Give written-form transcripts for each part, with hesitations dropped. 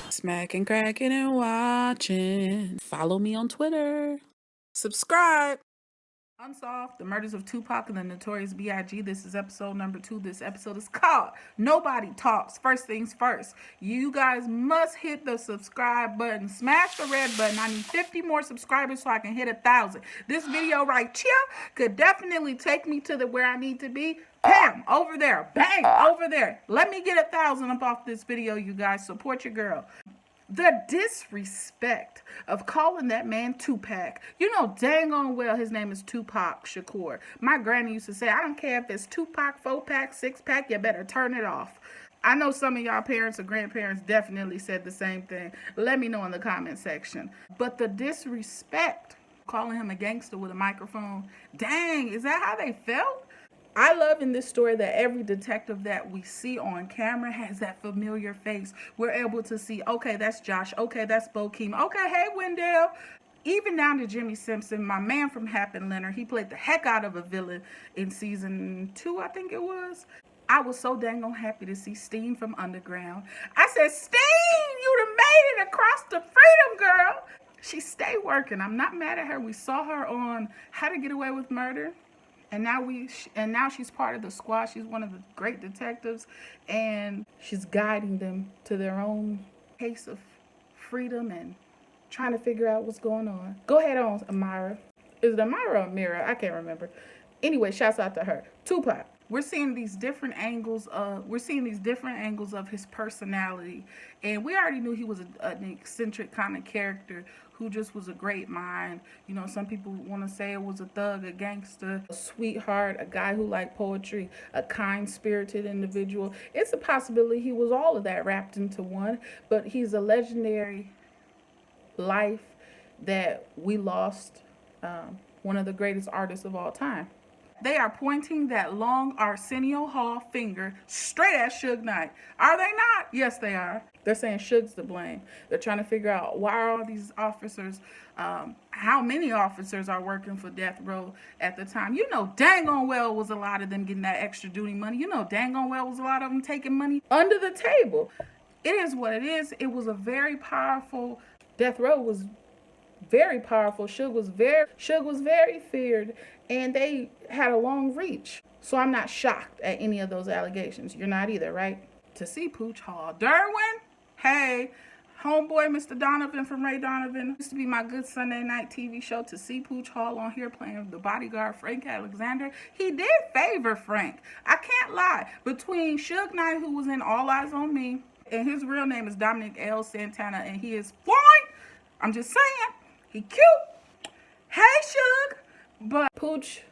Smacking, cracking, and watching. Follow me on Twitter. Subscribe. Unsolved, the murders of Tupac and the Notorious B.I.G. This is episode number 2. This episode is called Nobody Talks. First things first, you guys must hit the subscribe button. Smash the red button. I need 50 more subscribers so I can hit 1,000. This video right here could definitely take me to where I need to be. Bam! Over there. Bang! Over there. Let me get 1,000 up off this video, you guys. Support your girl. The disrespect of calling that man Tupac. You know dang on well his name is Tupac Shakur. My granny used to say, I don't care if it's 2-pack, 4-pack, 6-pack, you better turn it off. I know some of y'all parents or grandparents definitely said the same thing. Let me know in the comment section. But the disrespect, calling him a gangster with a microphone, dang, is that how they felt? I love in this story that every detective that we see on camera has that familiar face. We're able to see, okay, that's Josh. Okay, that's Bokeem. Okay, hey, Wendell. Even down to Jimmy Simpson, my man from Hap and Leonard. He played the heck out of a villain in season 2, I think it was. I was so dang on happy to see Steen from Underground. I said, Steen, you done made it across the freedom, girl. She stayed working. I'm not mad at her. We saw her on How to Get Away with Murder. And now she's part of the squad. She's one of the great detectives, and she's guiding them to their own case of freedom and trying to figure out what's going on. Go ahead on, Amira. Is it Amira or Amira? I can't remember. Anyway, shouts out to her. Tupac. We're seeing these different angles of his personality, and we already knew he was an eccentric kind of character who just was a great mind. You know, some people want to say it was a thug, a gangster, a sweetheart, a guy who liked poetry, a kind-spirited individual. It's a possibility he was all of that wrapped into one, but he's a legendary life that we lost, one of the greatest artists of all time. They are pointing that long Arsenio Hall finger straight at Suge Knight. Are they not? Yes, they are. They're saying Suge's to blame. They're trying to figure out why are all these officers, how many officers are working for death row at the time. You know dang on well was a lot of them getting that extra duty money. You know dang on well was a lot of them taking money under the table. It is what it is. It was a very powerful, death row was very powerful. Suge was very feared, and they had a long reach. So I'm not shocked at any of those allegations. You're not either, right? To see Pooch Hall. Derwin, hey, homeboy Mr. Donovan from Ray Donovan. Used to be my good Sunday night TV show. To see Pooch Hall on here playing the bodyguard Frank Alexander. He did favor Frank. I can't lie. Between Suge Knight, who was in All Eyes on Me, and his real name is Dominic L. Santana, and he is fine. I'm just saying. He cute. Hey, Suge. But Pooch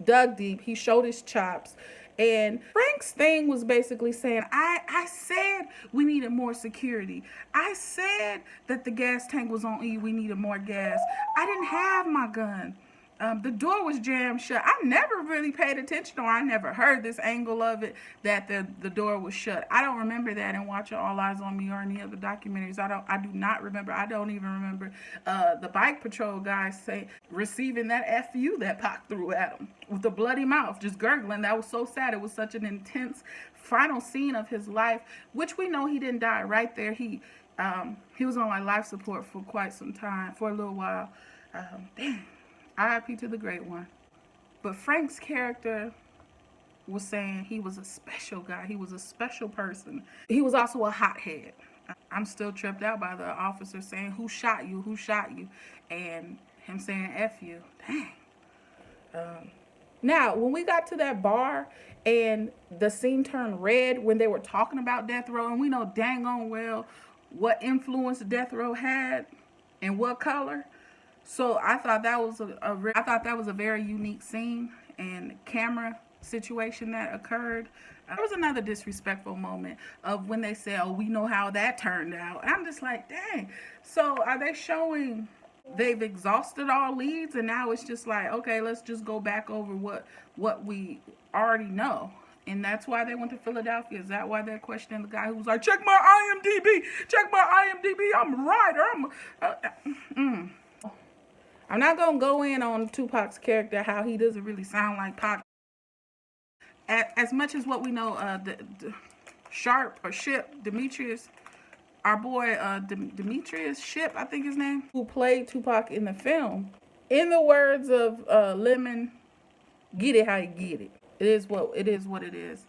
dug deep. He showed his chops. And Frank's thing was basically saying, I said we needed more security. I said that the gas tank was on E. We needed more gas. I didn't have my gun. The door was jammed shut. I never really paid attention, or I never heard this angle of it, that the door was shut. I don't remember that in watching All Eyes on Me or any other documentaries. I do not remember. I don't even remember the bike patrol guys receiving that FU that Pac threw at him with a bloody mouth, just gurgling. That was so sad. It was such an intense final scene of his life, which we know he didn't die right there. He was on like life support for quite some time, for a little while. Damn. RIP to the great one. But Frank's character was saying he was a special guy. He was a special person. He was also a hothead. I'm still tripped out by the officer saying, who shot you? Who shot you? And him saying, F you. Dang. Now, when we got to that bar and the scene turned red when they were talking about death row, and we know dang on well what influence death row had and what color. So I thought that was a very unique scene and camera situation that occurred. There was another disrespectful moment of when they said, oh, we know how that turned out. I'm just like, dang. So are they showing they've exhausted all leads and now it's just like, okay, let's just go back over what we already know? And that's why they went to Philadelphia. Is that why they're questioning the guy who was like, check my IMDb, I'm right. I'm not going to go in on Tupac's character, how he doesn't really sound like Pac. As much as what we know, the Sharp or Ship, Demetrius, our boy Demetrius Shipp, I think his name, who played Tupac in the film. In the words of Lemon, get it how you get it. It is what it is. What it is.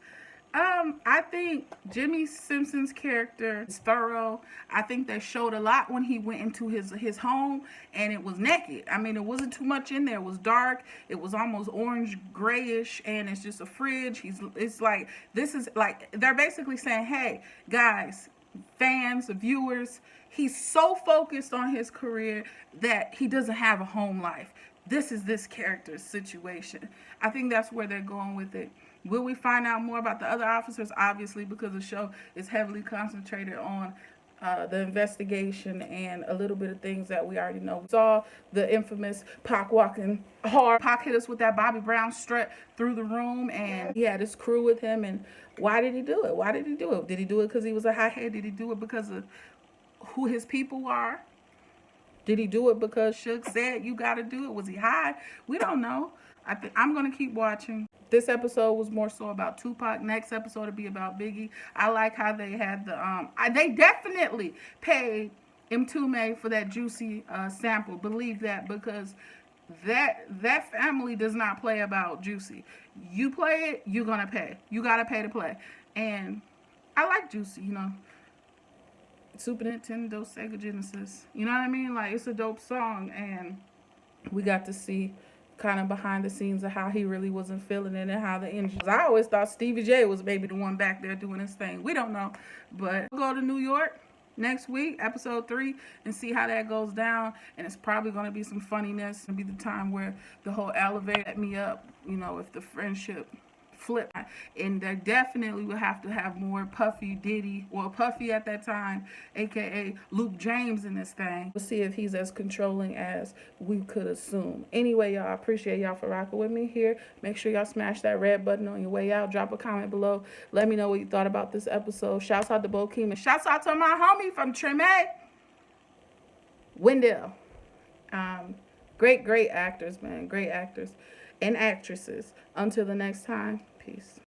I think Jimmy Simpson's character is thorough. I think they showed a lot when he went into his home and it was naked. I mean, it wasn't too much in there. It was dark. It was almost orange grayish, and it's just a fridge. It's like this is like they're basically saying, "Hey, guys, fans, viewers, he's so focused on his career that he doesn't have a home life. This is this character's situation." I think that's where they're going with it. Will we find out more about the other officers? Obviously, because the show is heavily concentrated on the investigation and a little bit of things that we already know. We saw the infamous Pac walking hard. Pac hit us with that Bobby Brown strut through the room, and he had his crew with him. And why did he do it? Why did he do it? Did he do it because he was a hothead? Did he do it because of who his people are? Did he do it because Suge said you got to do it? Was he high? We don't know. I'm going to keep watching. This episode was more so about Tupac. Next episode will be about Biggie. I like how they had they definitely paid Mtume for that juicy sample. Believe that, because that family does not play about Juicy. You play it, you're gonna pay. You gotta pay to play. And I like Juicy, Super Nintendo, Sega Genesis. You know what I mean? Like, it's a dope song, and we got to see kind of behind the scenes of how he really wasn't feeling it and how the engines. I always thought Stevie J was maybe the one back there doing his thing. We don't know. But we'll go to New York next week, episode 3, and see how that goes down. And it's probably going to be some funniness. It'll be the time where the whole elevator set me up, if the friendship flip. And they definitely will have to have more Puffy Diddy, or Puffy at that time, aka Luke James, in this thing. We'll see if he's as controlling as we could assume. Anyway, y'all, I appreciate y'all for rocking with me here. Make sure y'all smash that red button on your way out. Drop a comment below. Let me know what you thought about this episode. Shouts out to Bokeem, and shouts out to my homie from Treme, Wendell. Great actors, man. Great actors and actresses. Until the next time, peace.